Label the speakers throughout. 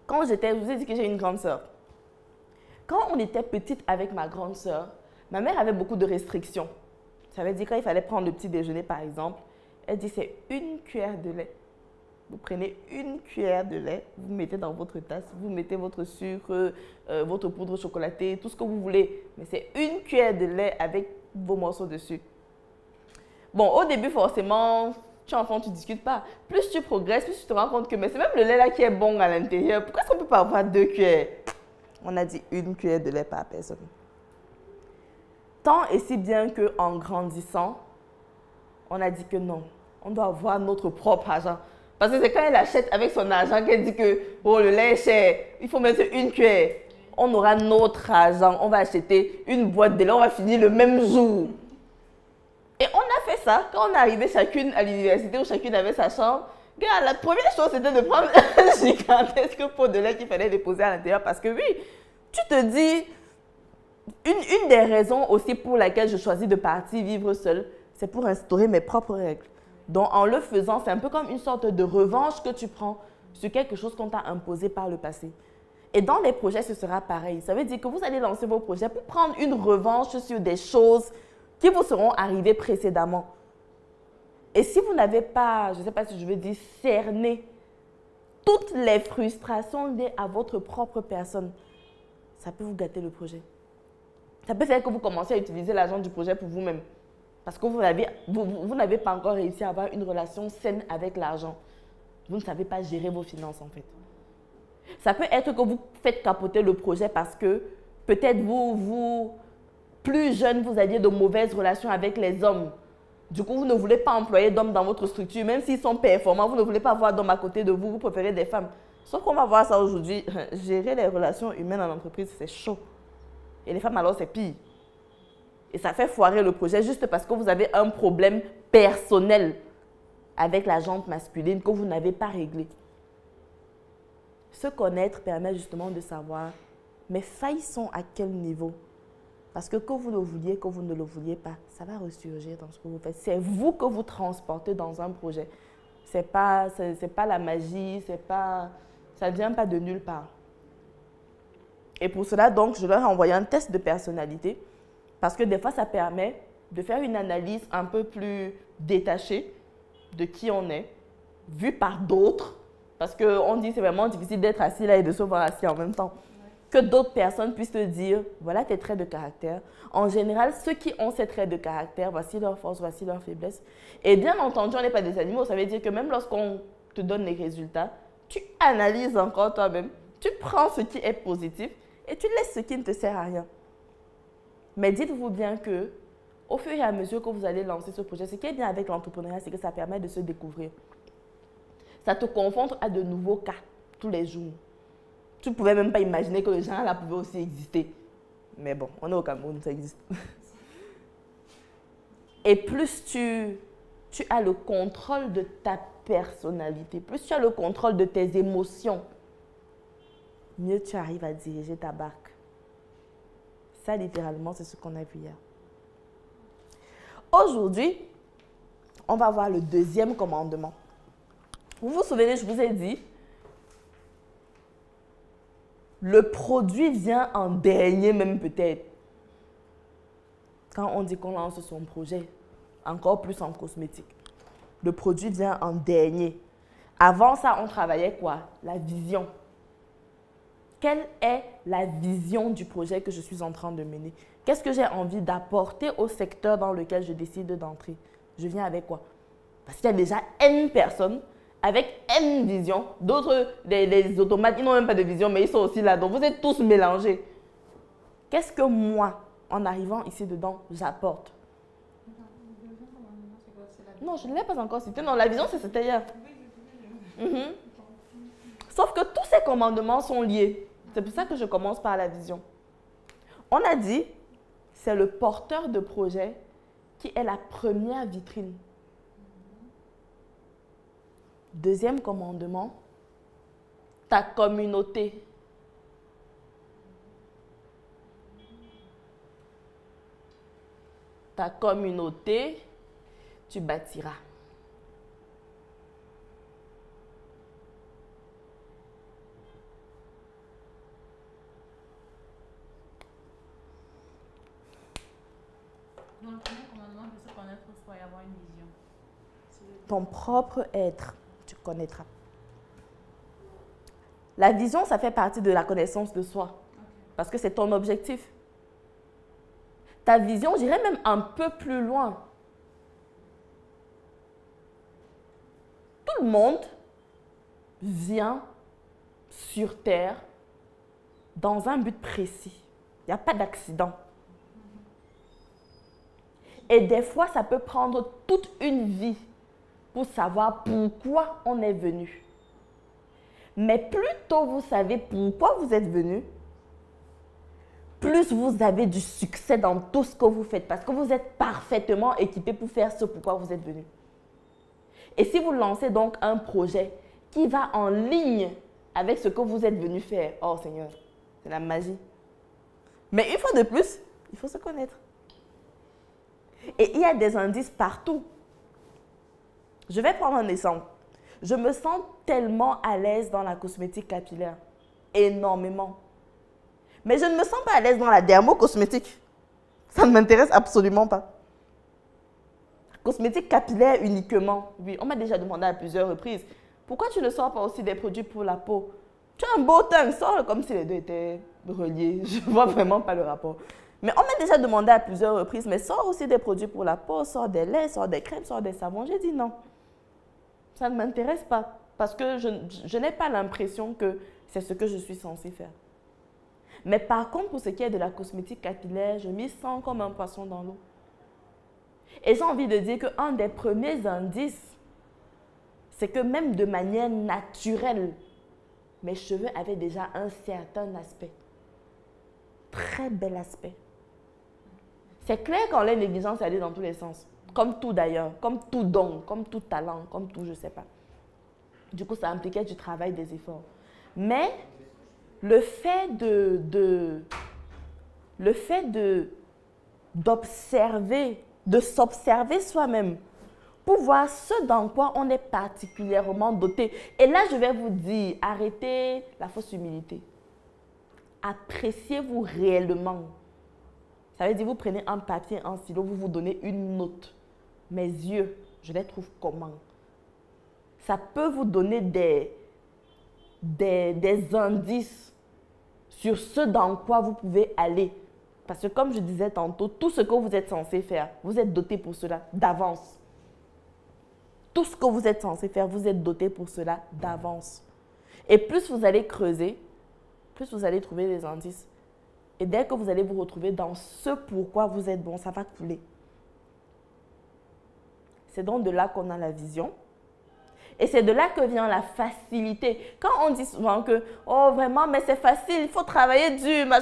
Speaker 1: Quand j'étais, je vous ai dit que j'ai une grande sœur. Quand on était petite avec ma grande sœur, ma mère avait beaucoup de restrictions. Ça veut dire quand il fallait prendre le petit déjeuner, par exemple, elle dit c'est une cuillère de lait. Vous prenez une cuillère de lait, vous mettez dans votre tasse, vous mettez votre sucre, votre poudre chocolatée, tout ce que vous voulez. Mais c'est une cuillère de lait avec vos morceaux de sucre. Bon, au début, forcément, tu es enfant, tu ne discutes pas. Plus tu progresses, plus tu te rends compte que mais c'est même le lait là qui est bon à l'intérieur. Pourquoi est-ce qu'on ne peut pas avoir 2 cuillères? On a dit une cuillère de lait par personne. Tant et si bien qu'en grandissant, on a dit que non, on doit avoir notre propre argent. Parce que c'est quand elle achète avec son argent qu'elle dit que oh, le lait est cher, il faut mettre une cuillère. On aura notre argent, on va acheter une boîte de lait, on va finir le même jour. Et on a fait ça quand on est arrivé chacune à l'université où chacune avait sa chambre. Regarde, la première chose c'était de prendre un gigantesque pot de lait qu'il fallait déposer à l'intérieur parce que oui, tu te dis, une des raisons aussi pour laquelle je choisis de partir vivre seule, c'est pour instaurer mes propres règles. Donc, en le faisant, c'est un peu comme une sorte de revanche que tu prends sur quelque chose qu'on t'a imposé par le passé. Et dans les projets, ce sera pareil. Ça veut dire que vous allez lancer vos projets pour prendre une revanche sur des choses qui vous seront arrivées précédemment. Et si vous n'avez pas, je ne sais pas si je veux dire, cerné toutes les frustrations liées à votre propre personne, ça peut vous gâter le projet. Ça peut faire que vous commencez à utiliser l'argent du projet pour vous-même. Parce que vous n'avez pas encore réussi à avoir une relation saine avec l'argent. Vous ne savez pas gérer vos finances en fait. Ça peut être que vous faites capoter le projet parce que peut-être vous, plus jeune, vous aviez de mauvaises relations avec les hommes. Du coup, vous ne voulez pas employer d'hommes dans votre structure. Même s'ils sont performants, vous ne voulez pas avoir d'hommes à côté de vous. Vous préférez des femmes. Sauf qu'on va voir ça aujourd'hui. Gérer les relations humaines en entreprise, c'est chaud. Et les femmes, alors, c'est pire. Et ça fait foirer le projet juste parce que vous avez un problème personnel avec la jante masculine que vous n'avez pas réglé. Se connaître permet justement de savoir mes failles sont à quel niveau. Parce que vous le vouliez, que vous ne le vouliez pas, ça va ressurgir dans ce que vous faites. C'est vous que vous transportez dans un projet. C'est pas la magie, ça ne vient pas de nulle part. Et pour cela, donc, je leur ai envoyé un test de personnalité. Parce que des fois, ça permet de faire une analyse un peu plus détachée de qui on est, vue par d'autres. Parce qu'on dit que c'est vraiment difficile d'être assis là et de se voir assis en même temps. Que d'autres personnes puissent te dire, voilà tes traits de caractère. En général, ceux qui ont ces traits de caractère, voici leurs forces, voici leurs faiblesses. Et bien entendu, on n'est pas des animaux. Ça veut dire que même lorsqu'on te donne les résultats, tu analyses encore toi-même. Tu prends ce qui est positif et tu laisses ce qui ne te sert à rien. Mais dites-vous bien que, au fur et à mesure que vous allez lancer ce projet, ce qui est bien avec l'entrepreneuriat, c'est que ça permet de se découvrir. Ça te confronte à de nouveaux cas tous les jours. Tu ne pouvais même pas imaginer que le genre là pouvait aussi exister. Mais bon, on est au Cameroun, ça existe. Et plus tu as le contrôle de ta personnalité, plus tu as le contrôle de tes émotions, mieux tu arrives à diriger ta barque. Ça, littéralement, c'est ce qu'on a vu hier. Aujourd'hui, on va voir le deuxième commandement. Vous vous souvenez, je vous ai dit, le produit vient en dernier même peut-être. Quand on dit qu'on lance son projet, encore plus en cosmétique. Le produit vient en dernier. Avant ça, on travaillait quoi? La vision. Quelle est la vision du projet que je suis en train de mener? Qu'est-ce que j'ai envie d'apporter au secteur dans lequel je décide d'entrer? Je viens avec quoi? Parce qu'il y a déjà N personnes avec N visions. D'autres, les automates, ils n'ont même pas de vision, mais ils sont aussi là. Donc, vous êtes tous mélangés. Qu'est-ce que moi, en arrivant ici dedans, j'apporte? Non, je ne l'ai pas encore cité. Non, la vision, c'était hier. Sauf que tous ces commandements sont liés. C'est pour ça que je commence par la vision. On a dit, c'est le porteur de projet qui est la première vitrine. Deuxième commandement, ta communauté. Ta communauté, tu bâtiras.
Speaker 2: connaître soi et avoir une vision.
Speaker 1: Ton propre être, tu connaîtras. La vision, ça fait partie de la connaissance de soi.
Speaker 2: Okay.
Speaker 1: Parce que c'est ton objectif. Ta vision, j'irais même un peu plus loin. Tout le monde vient sur Terre dans un but précis. Il n'y a pas d'accident. Et des fois, ça peut prendre toute une vie pour savoir pourquoi on est venu. Mais plus tôt vous savez pourquoi vous êtes venu, plus vous avez du succès dans tout ce que vous faites parce que vous êtes parfaitement équipé pour faire ce pourquoi vous êtes venu. Et si vous lancez donc un projet qui va en ligne avec ce que vous êtes venu faire, oh Seigneur, c'est la magie. Mais une fois de plus, il faut se connaître. Et il y a des indices partout. Je vais prendre un exemple. Je me sens tellement à l'aise dans la cosmétique capillaire. Énormément. Mais je ne me sens pas à l'aise dans la dermocosmétique. Ça ne m'intéresse absolument pas. Cosmétique capillaire uniquement. Oui, on m'a déjà demandé à plusieurs reprises. Pourquoi tu ne sors pas aussi des produits pour la peau? Tu as un beau teint, sors comme si les deux étaient reliés. Je ne vois vraiment pas le rapport. Mais on m'a déjà demandé à plusieurs reprises, mais sors aussi des produits pour la peau, sors des laits, sors des crèmes, sors des savons. J'ai dit non. Ça ne m'intéresse pas parce que je n'ai pas l'impression que c'est ce que je suis censée faire. Mais par contre, pour ce qui est de la cosmétique capillaire, je m'y sens comme un poisson dans l'eau. Et j'ai envie de dire qu'un des premiers indices, c'est que même de manière naturelle, mes cheveux avaient déjà un certain aspect. Très bel aspect. C'est clair qu'en les négligeant, ça allait dans tous les sens. Comme tout d'ailleurs, comme tout don, comme tout talent, comme tout je ne sais pas. Du coup, ça impliquait du travail, des efforts. Mais le fait d'observer, de s'observer soi-même, pour voir ce dans quoi on est particulièrement doté. Et là, je vais vous dire, arrêtez la fausse humilité. Appréciez-vous réellement. Ça veut dire, vous prenez un papier, un stylo, vous vous donnez une note. Mes yeux, je les trouve comment? Ça peut vous donner des indices sur ce dans quoi vous pouvez aller. Parce que comme je disais tantôt, tout ce que vous êtes censé faire, vous êtes doté pour cela d'avance. Tout ce que vous êtes censé faire, vous êtes doté pour cela d'avance. Et plus vous allez creuser, plus vous allez trouver des indices. Et dès que vous allez vous retrouver dans ce pourquoi vous êtes bon, ça va couler. C'est donc de là qu'on a la vision. Et c'est de là que vient la facilité. Quand on dit souvent que, oh vraiment, mais c'est facile, il faut travailler dur.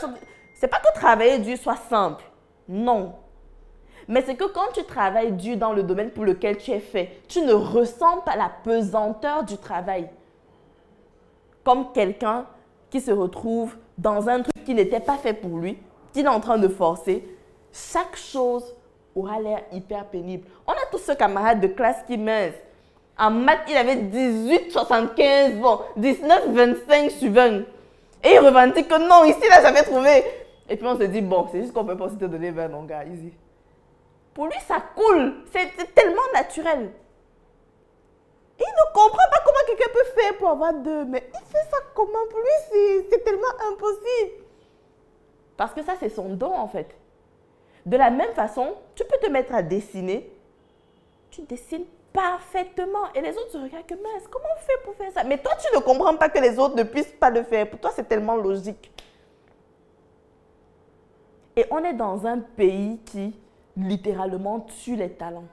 Speaker 1: C'est pas que travailler dur soit simple. Non. Mais c'est que quand tu travailles dur dans le domaine pour lequel tu es fait, tu ne ressens pas la pesanteur du travail. Comme quelqu'un qui se retrouve dans un truc qui n'était pas fait pour lui, qu'il est en train de forcer. Chaque chose aura l'air hyper pénible. On a tous ce camarade de classe qui mince. En maths, il avait 18,75, bon, 19,25 sur 20. Et il revendique que non, ici, là, j'avais trouvé. Et puis on se dit, bon, c'est juste qu'on ne peut pas aussi te donner 20, mon gars, easy. Pour lui, ça coule. C'est tellement naturel. Il ne comprend pas comment quelqu'un peut faire pour avoir 2. Mais il fait ça comment? Pour lui, c'est tellement impossible. Parce que ça, c'est son don, en fait. De la même façon, tu peux te mettre à dessiner. Tu dessines parfaitement. Et les autres se regardent que, mince, comment on fait pour faire ça? Mais toi, tu ne comprends pas que les autres ne puissent pas le faire. Pour toi, c'est tellement logique. Et on est dans un pays qui, littéralement, tue les talents.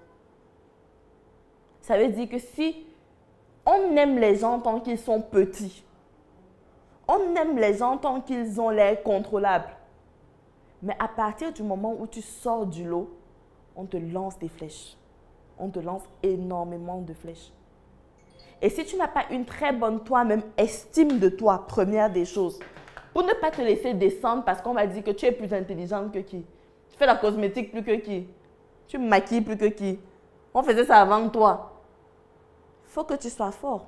Speaker 1: Ça veut dire que si on aime les gens tant qu'ils sont petits, on aime les gens tant qu'ils ont l'air contrôlables. Mais à partir du moment où tu sors du lot, on te lance des flèches. On te lance énormément de flèches. Et si tu n'as pas une très bonne toi-même estime de toi, première des choses, pour ne pas te laisser descendre parce qu'on va dire que tu es plus intelligente que qui? Tu fais la cosmétique plus que qui? Tu maquilles plus que qui? On faisait ça avant toi. Il faut que tu sois fort.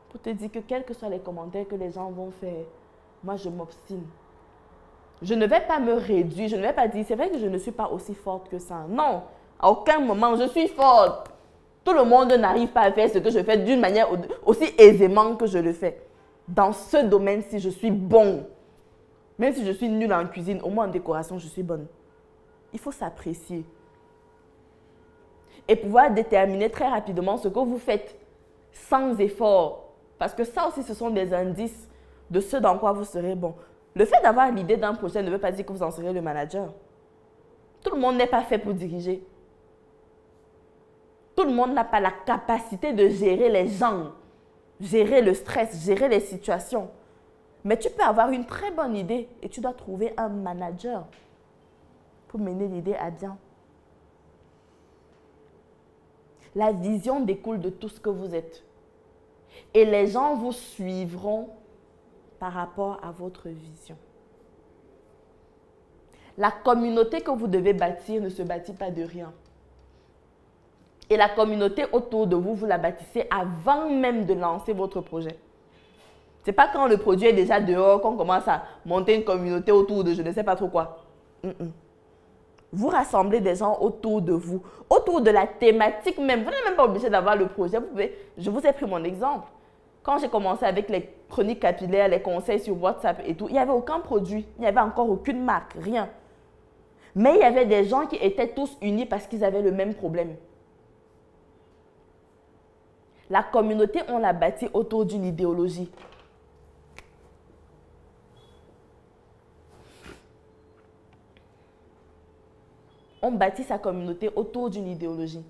Speaker 1: Pour te dire que quels que soient les commentaires que les gens vont faire, moi je m'obstine. Je ne vais pas me réduire, je ne vais pas dire, c'est vrai que je ne suis pas aussi forte que ça. Non, à aucun moment, je suis forte. Tout le monde n'arrive pas à faire ce que je fais d'une manière aussi aisément que je le fais. Dans ce domaine-ci, je suis bon. Même si je suis nulle en cuisine, au moins en décoration, je suis bonne. Il faut s'apprécier. Et pouvoir déterminer très rapidement ce que vous faites sans effort. Parce que ça aussi, ce sont des indices de ce dans quoi vous serez bon. Le fait d'avoir l'idée d'un projet ne veut pas dire que vous en serez le manager. Tout le monde n'est pas fait pour diriger. Tout le monde n'a pas la capacité de gérer les gens, gérer le stress, gérer les situations. Mais tu peux avoir une très bonne idée et tu dois trouver un manager pour mener l'idée à bien. La vision découle de tout ce que vous êtes. Et les gens vous suivront par rapport à votre vision. La communauté que vous devez bâtir ne se bâtit pas de rien. Et la communauté autour de vous, vous la bâtissez avant même de lancer votre projet. Ce n'est pas quand le produit est déjà dehors qu'on commence à monter une communauté autour de je ne sais pas trop quoi. Vous rassemblez des gens autour de vous, autour de la thématique même. Vous n'êtes même pas obligé d'avoir le projet. Je vous ai pris mon exemple. Quand j'ai commencé avec les chroniques capillaires, les conseils sur WhatsApp et tout, il n'y avait aucun produit, il n'y avait encore aucune marque, rien. Mais il y avait des gens qui étaient tous unis parce qu'ils avaient le même problème. La communauté, on l'a bâtie autour d'une idéologie. On bâtit sa communauté autour d'une idéologie.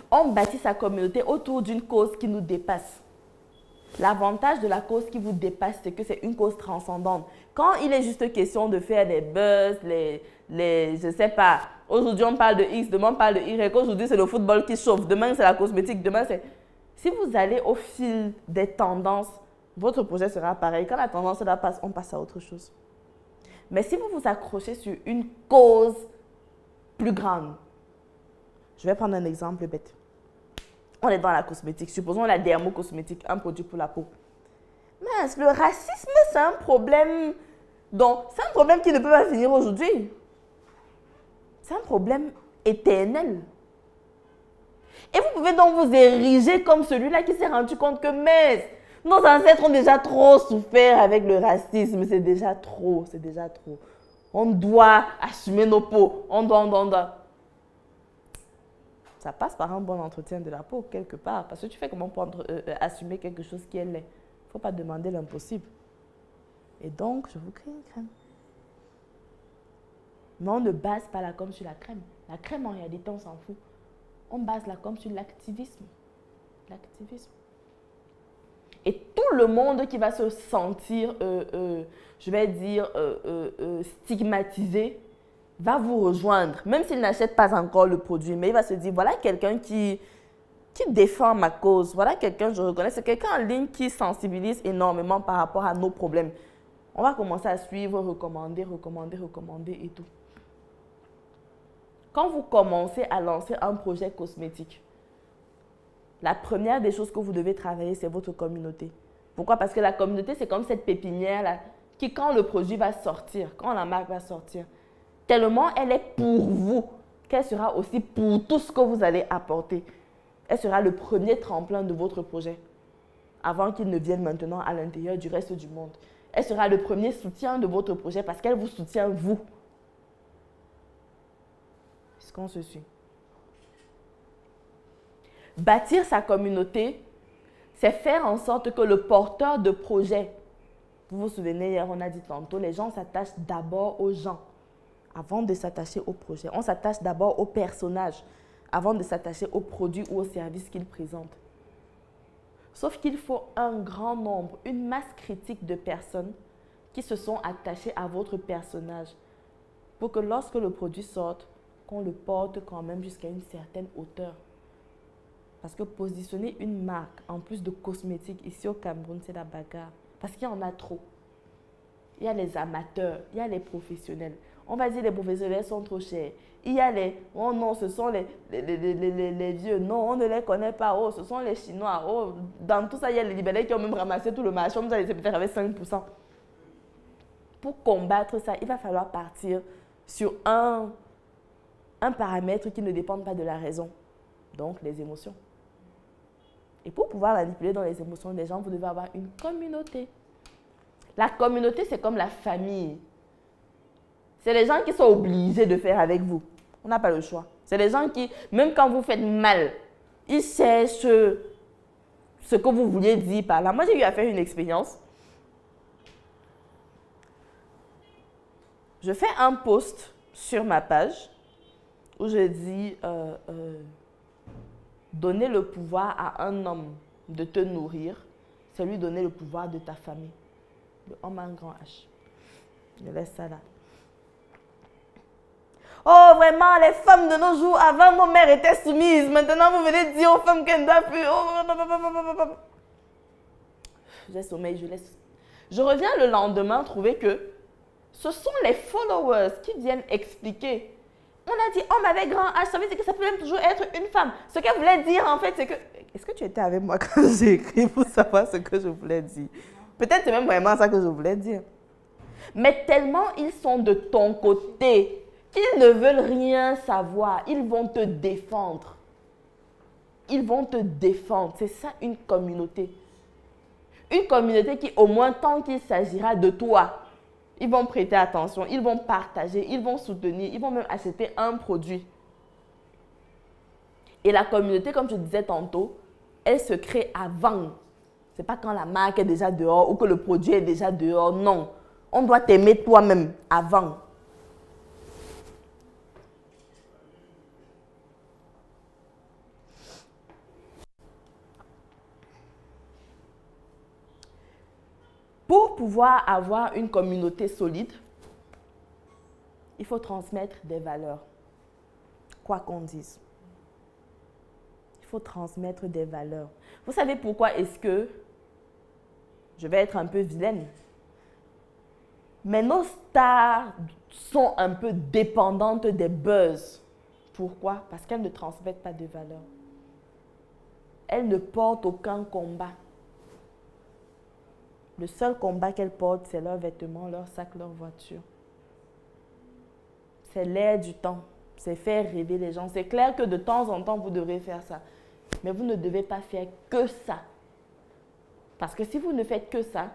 Speaker 1: On bâtit sa communauté autour d'une cause qui nous dépasse. L'avantage de la cause qui vous dépasse, c'est que c'est une cause transcendante. Quand il est juste question de faire des buzz, je ne sais pas, aujourd'hui on parle de X, demain on parle de Y, aujourd'hui c'est le football qui chauffe, demain c'est la cosmétique, demain c'est... Si vous allez au fil des tendances, votre projet sera pareil. Quand la tendance là passe, on passe à autre chose. Mais si vous vous accrochez sur une cause plus grande, je vais prendre un exemple bête. On est dans la cosmétique, supposons la dermocosmétique, un produit pour la peau. Mais le racisme, c'est un problème qui ne peut pas finir aujourd'hui. C'est un problème éternel. Et vous pouvez donc vous ériger comme celui-là qui s'est rendu compte que nos ancêtres ont déjà trop souffert avec le racisme. C'est déjà trop, c'est déjà trop. On doit assumer nos peaux. On doit. Ça passe par un bon entretien de la peau, quelque part. Parce que tu fais comment pour assumer quelque chose qui est laid. Il ne faut pas demander l'impossible. Et donc, je vous crée une crème. Mais on ne base pas la com sur la crème. La crème, en réalité, on s'en fout. On base la com sur l'activisme. L'activisme. Et tout le monde qui va se sentir, je vais dire, stigmatisé, va vous rejoindre, même s'il n'achète pas encore le produit, mais il va se dire, voilà quelqu'un qui défend ma cause, voilà quelqu'un, je reconnais, c'est quelqu'un en ligne qui sensibilise énormément par rapport à nos problèmes. On va commencer à suivre, recommander et tout. Quand vous commencez à lancer un projet cosmétique, la première des choses que vous devez travailler, c'est votre communauté. Pourquoi? Parce que la communauté, c'est comme cette pépinière-là, qui quand le produit va sortir, quand la marque va sortir, tellement elle est pour vous, qu'elle sera aussi pour tout ce que vous allez apporter. Elle sera le premier tremplin de votre projet, avant qu'il ne vienne maintenant à l'intérieur du reste du monde. Elle sera le premier soutien de votre projet parce qu'elle vous soutient, vous. Est-ce qu'on se suit? Bâtir sa communauté, c'est faire en sorte que le porteur de projet, vous vous souvenez, hier on a dit tantôt, les gens s'attachent d'abord aux gens avant de s'attacher au projet. On s'attache d'abord au personnage avant de s'attacher au produit ou au service qu'il présente. Sauf qu'il faut un grand nombre, une masse critique de personnes qui se sont attachées à votre personnage pour que lorsque le produit sorte, qu'on le porte quand même jusqu'à une certaine hauteur. Parce que positionner une marque, en plus de cosmétiques, ici au Cameroun, c'est la bagarre. Parce qu'il y en a trop. Il y a les amateurs, il y a les professionnels. On va dire les professionnels sont trop chers. Il y a les, oh non, ce sont les vieux. Non, on ne les connaît pas. Oh, ce sont les Chinois. Oh, dans tout ça, il y a les libéraux qui ont même ramassé tout le marché. On nous a laissé peut-être avec 5%. Pour combattre ça, il va falloir partir sur un paramètre qui ne dépend pas de la raison, donc les émotions. Et pour pouvoir manipuler dans les émotions des gens, vous devez avoir une communauté. La communauté, c'est comme la famille. C'est les gens qui sont obligés de faire avec vous. On n'a pas le choix. C'est les gens qui, même quand vous faites mal, ils cherchent ce que vous vouliez dire par là. Moi, j'ai eu à faire une expérience. Je fais un post sur ma page où je dis donner le pouvoir à un homme de te nourrir, c'est lui donner le pouvoir de ta famille. Le homme a un grand H. Je laisse ça là. Oh, vraiment, les femmes de nos jours, avant, nos mères étaient soumises. Maintenant, vous venez dire aux femmes qu'elles ne doivent plus. Oh, j'ai sommeil, je laisse. Je reviens le lendemain trouver que ce sont les followers qui viennent expliquer. On a dit homme avec grand H, ça veut dire que ça peut même toujours être une femme. Ce qu'elle voulait dire, en fait, c'est que... Est-ce que tu étais avec moi quand j'ai écrit pour savoir ce que je voulais dire? Peut-être c'est même vraiment ça que je voulais dire. Mais tellement ils sont de ton côté qu'ils ne veulent rien savoir. Ils vont te défendre. Ils vont te défendre. C'est ça une communauté. Une communauté qui, au moins tant qu'il s'agira de toi, ils vont prêter attention, ils vont partager, ils vont soutenir, ils vont même acheter un produit. Et la communauté, comme je disais tantôt, elle se crée avant. Ce n'est pas quand la marque est déjà dehors ou que le produit est déjà dehors. Non. On doit t'aimer toi-même avant. Pour pouvoir avoir une communauté solide, il faut transmettre des valeurs, quoi qu'on dise. Il faut transmettre des valeurs. Vous savez pourquoi est-ce que, je vais être un peu vilaine, mais nos stars sont un peu dépendantes des buzz. Pourquoi? Parce qu'elles ne transmettent pas de valeurs. Elles ne portent aucun combat. Le seul combat qu'elles portent, c'est leurs vêtements, leurs sacs, leur voiture. C'est l'air du temps. C'est faire rêver les gens. C'est clair que de temps en temps, vous devrez faire ça. Mais vous ne devez pas faire que ça. Parce que si vous ne faites que ça,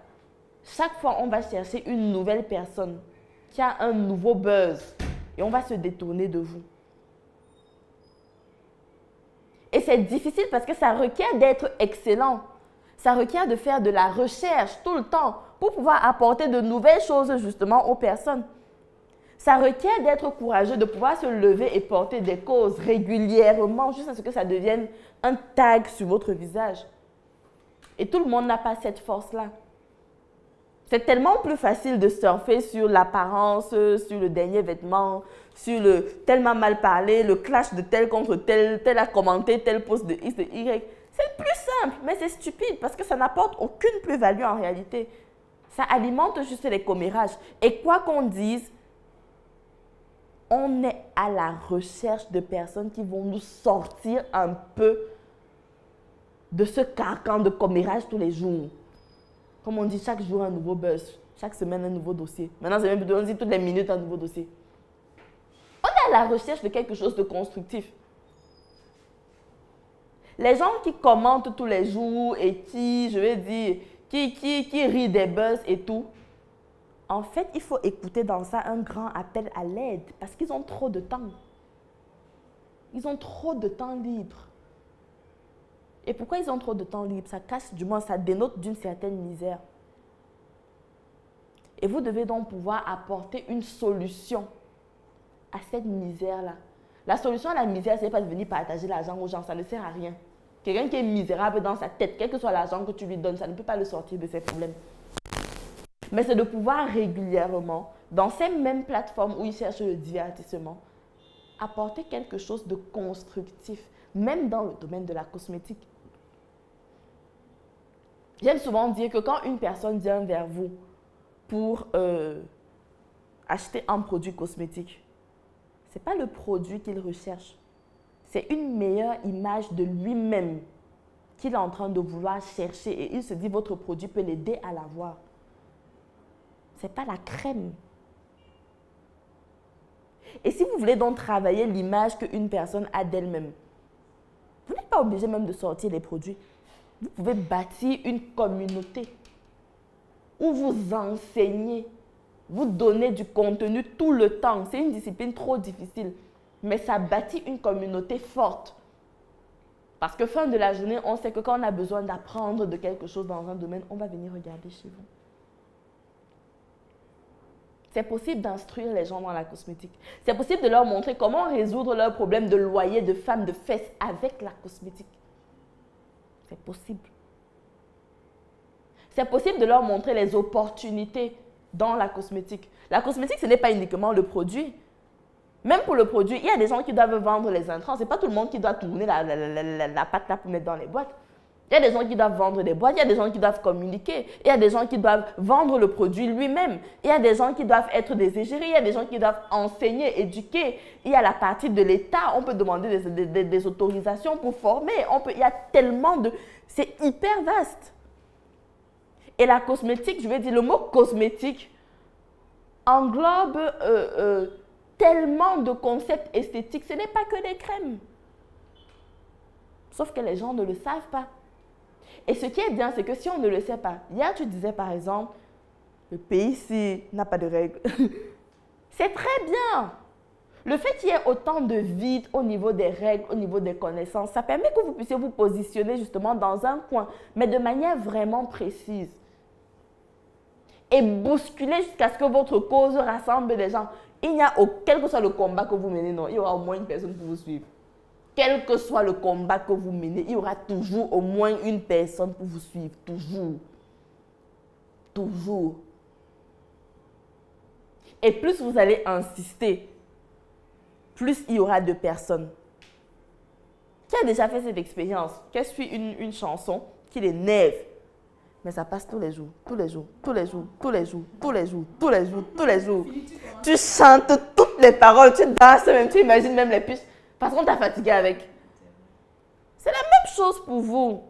Speaker 1: chaque fois, on va chercher une nouvelle personne qui a un nouveau buzz et on va se détourner de vous. Et c'est difficile parce que ça requiert d'être excellent. Ça requiert de faire de la recherche tout le temps pour pouvoir apporter de nouvelles choses justement aux personnes. Ça requiert d'être courageux, de pouvoir se lever et porter des causes régulièrement jusqu'à ce que ça devienne un tag sur votre visage. Et tout le monde n'a pas cette force-là. C'est tellement plus facile de surfer sur l'apparence, sur le dernier vêtement, sur le tellement mal parlé, le clash de tel contre tel, tel a commenté, tel post de X, de Y. C'est plus simple, mais c'est stupide parce que ça n'apporte aucune plus-value en réalité. Ça alimente juste les commérages. Et quoi qu'on dise, on est à la recherche de personnes qui vont nous sortir un peu de ce carcan de commérage tous les jours. Comme on dit, chaque jour un nouveau buzz, chaque semaine un nouveau dossier. Maintenant, c'est même plus, on dit toutes les minutes un nouveau dossier. On est à la recherche de quelque chose de constructif. Les gens qui commentent tous les jours et qui, je vais dire, qui rient des buzz et tout, en fait, il faut écouter dans ça un grand appel à l'aide parce qu'ils ont trop de temps. Ils ont trop de temps libre. Et pourquoi ils ont trop de temps libre? Ça cache, du moins, ça dénote d'une certaine misère. Et vous devez donc pouvoir apporter une solution à cette misère-là. La solution à la misère, ce n'est pas de venir partager l'argent aux gens, ça ne sert à rien. Quelqu'un qui est misérable dans sa tête, quel que soit l'argent que tu lui donnes, ça ne peut pas le sortir de ses problèmes. Mais c'est de pouvoir régulièrement, dans ces mêmes plateformes où ils cherchent le divertissement, apporter quelque chose de constructif, même dans le domaine de la cosmétique. J'aime souvent dire que quand une personne vient vers vous pour acheter un produit cosmétique, ce n'est pas le produit qu'il recherche. C'est une meilleure image de lui-même qu'il est en train de vouloir chercher et il se dit votre produit peut l'aider à l'avoir. Ce n'est pas la crème. Et si vous voulez donc travailler l'image qu'une personne a d'elle-même, vous n'êtes pas obligé même de sortir les produits. Vous pouvez bâtir une communauté où vous enseignez, vous donnez du contenu tout le temps. C'est une discipline trop difficile, mais ça bâtit une communauté forte. Parce que fin de la journée, on sait que quand on a besoin d'apprendre de quelque chose dans un domaine, on va venir regarder chez vous. C'est possible d'instruire les gens dans la cosmétique. C'est possible de leur montrer comment résoudre leurs problèmes de loyer, de femmes, de fesses avec la cosmétique. C'est possible. C'est possible de leur montrer les opportunités dans la cosmétique. La cosmétique, ce n'est pas uniquement le produit. Même pour le produit, il y a des gens qui doivent vendre les intrants. Ce n'est pas tout le monde qui doit tourner la pâte là pour mettre dans les boîtes. Il y a des gens qui doivent vendre des boîtes, il y a des gens qui doivent communiquer, il y a des gens qui doivent vendre le produit lui-même, il y a des gens qui doivent être des égéries, il y a des gens qui doivent enseigner, éduquer. Il y a la partie de l'État, on peut demander des autorisations pour former. Il y a tellement de... C'est hyper vaste. Et la cosmétique, je vais dire, le mot cosmétique englobe tellement de concepts esthétiques. Ce n'est pas que des crèmes. Sauf que les gens ne le savent pas. Et ce qui est bien, c'est que si on ne le sait pas, hier tu disais par exemple, le pays ici n'a pas de règles. C'est très bien. Le fait qu'il y ait autant de vide au niveau des règles, au niveau des connaissances, ça permet que vous puissiez vous positionner justement dans un coin, mais de manière vraiment précise. Et bousculer jusqu'à ce que votre cause rassemble les gens. Il n'y a quel que soit le combat que vous menez, non, il y aura au moins une personne pour vous suivre. Quel que soit le combat que vous menez, il y aura toujours au moins une personne pour vous suivre. Toujours. Toujours. Et plus vous allez insister, plus il y aura de personnes. Qui a déjà fait cette expérience? Qui suit une chanson qui l'énerve? Mais ça passe tous les jours, tous les jours, tous les jours, tous les jours, tous les jours, tous les jours, tous les jours. Tu chantes toutes les paroles, tu danses même, tu imagines même les pistes. Parce qu'on t'a fatigué avec. C'est la même chose pour vous.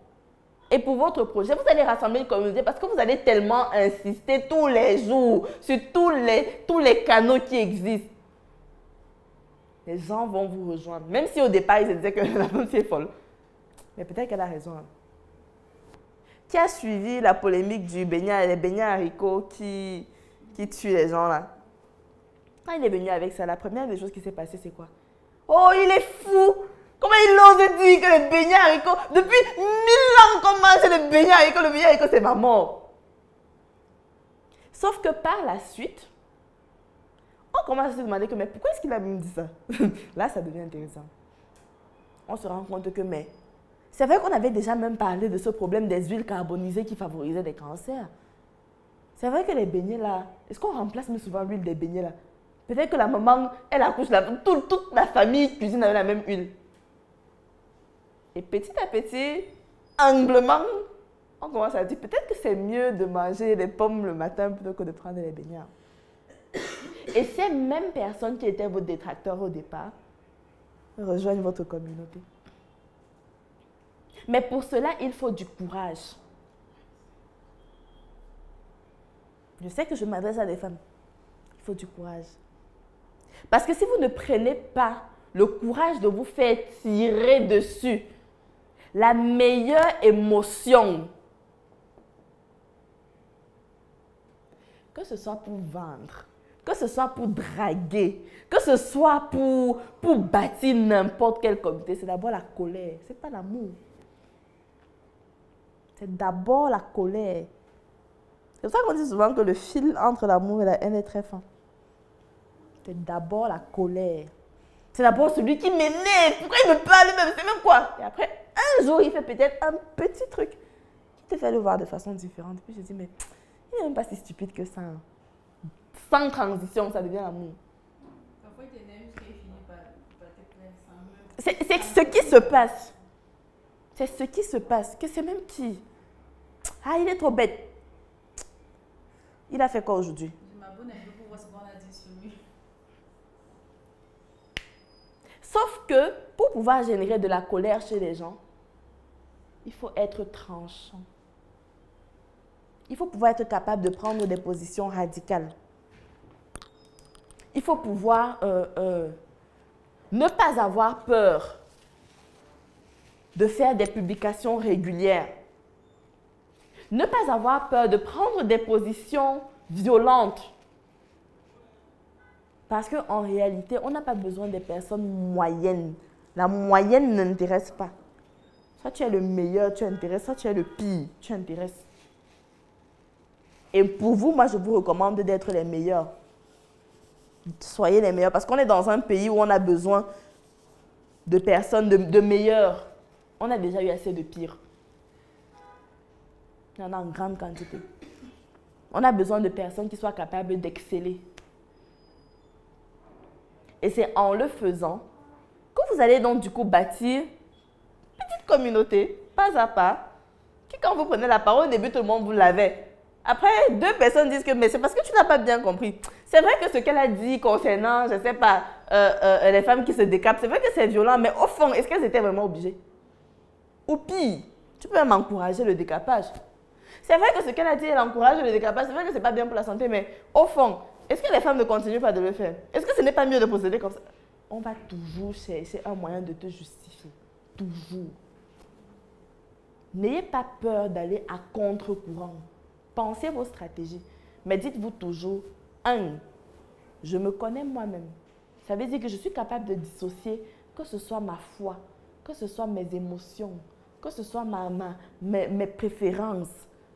Speaker 1: Et pour votre projet, vous allez rassembler une communauté parce que vous allez tellement insister tous les jours sur tous les canaux qui existent. Les gens vont vous rejoindre. Même si au départ, ils se disaient que la femme c'est folle. Mais peut-être qu'elle a raison. Qui a suivi la polémique du beignet, les beignets haricots qui tuent les gens là? Quand il est venu avec ça, la première des choses qui s'est passée, c'est quoi? Oh, il est fou! Comment il ose dire que les beignets haricots, depuis 1000 ans qu'on mange les beignets haricots, le beignet haricot c'est ma mort. Sauf que par la suite, on commence à se demander que mais pourquoi est-ce qu'il a même dit ça? Là, ça devient intéressant. On se rend compte que mais c'est vrai qu'on avait déjà même parlé de ce problème des huiles carbonisées qui favorisaient des cancers. C'est vrai que les beignets là, est-ce qu'on remplace mais souvent l'huile des beignets là? Peut-être que la maman, elle accouche, toute la famille cuisine avec la même huile. Et petit à petit, humblement, on commence à dire peut-être que c'est mieux de manger des pommes le matin plutôt que de prendre les beignets. Et ces mêmes personnes qui étaient vos détracteurs au départ rejoignent votre communauté. Mais pour cela, il faut du courage. Je sais que je m'adresse à des femmes. Il faut du courage. Parce que si vous ne prenez pas le courage de vous faire tirer dessus, la meilleure émotion, que ce soit pour vendre, que ce soit pour draguer, que ce soit pour bâtir n'importe quel comité, c'est d'abord la colère, ce n'est pas l'amour. C'est d'abord la colère. C'est pour ça qu'on dit souvent que le fil entre l'amour et la haine est très fin. C'est d'abord la colère. C'est d'abord celui qui m'énerve. Pourquoi il me parle même? C'est même quoi? Et après, un jour, il fait peut-être un petit truc qui te fait le voir de façon différente. Puis je dis, mais il n'est même pas si stupide que ça. Sans transition, ça devient l'amour.
Speaker 2: Parfois, il t'énerve jusqu'à finir par te plaindre sans même.
Speaker 1: C'est ce qui se passe. C'est ce qui se passe. Que c'est même qui? Ah, il est trop bête. Il a fait quoi aujourd'hui?
Speaker 2: Je m'abonne un peu pour voir ce qu'on a dit sur lui.
Speaker 1: Sauf que pour pouvoir générer de la colère chez les gens, il faut être tranchant. Il Il faut pouvoir être capable de prendre des positions radicales. Il faut pouvoir ne pas avoir peur de faire des publications régulières. Ne pas avoir peur de prendre des positions violentes. Parce qu'en réalité, on n'a pas besoin des personnes moyennes. La moyenne n'intéresse pas. Soit tu es le meilleur, tu intéresses, soit tu es le pire, tu intéresses. Et pour vous, moi, je vous recommande d'être les meilleurs. Soyez les meilleurs, parce qu'on est dans un pays où on a besoin de personnes de meilleurs. On a déjà eu assez de pires. Il y en a en grande quantité. On a besoin de personnes qui soient capables d'exceller. Et c'est en le faisant que vous allez donc du coup bâtir une petite communauté, pas à pas, qui quand vous prenez la parole, au début, tout le monde vous l'avait. Après, deux personnes disent que mais c'est parce que tu n'as pas bien compris. C'est vrai que ce qu'elle a dit concernant, je ne sais pas, les femmes qui se décapent, c'est vrai que c'est violent, mais au fond, est-ce qu'elles étaient vraiment obligées? Ou pire, tu peux même encourager le décapage. C'est vrai que ce qu'elle a dit, elle encourage le décapage, c'est vrai que ce n'est pas bien pour la santé, mais au fond, est-ce que les femmes ne continuent pas de le faire? Est-ce que ce n'est pas mieux de procéder comme ça? On va toujours chercher un moyen de te justifier. Toujours. N'ayez pas peur d'aller à contre-courant. Pensez vos stratégies. Mais dites-vous toujours, 1, je me connais moi-même. Ça veut dire que je suis capable de dissocier que ce soit ma foi, que ce soit mes émotions, que ce soit mes préférences.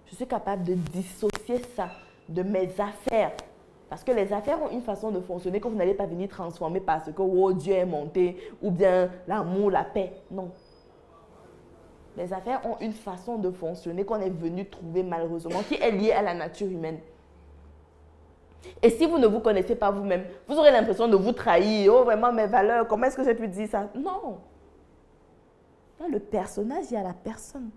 Speaker 1: Je suis capable de dissocier ça de mes affaires. Parce que les affaires ont une façon de fonctionner que vous n'allez pas venir transformer parce que oh, Dieu est monté ou bien l'amour, la paix. Non. Les affaires ont une façon de fonctionner qu'on est venu trouver malheureusement qui est liée à la nature humaine. Et si vous ne vous connaissez pas vous-même, vous aurez l'impression de vous trahir. Oh, vraiment, mes valeurs, comment est-ce que j'ai pu dire ça? Non. Dans le personnage, il y a la personne.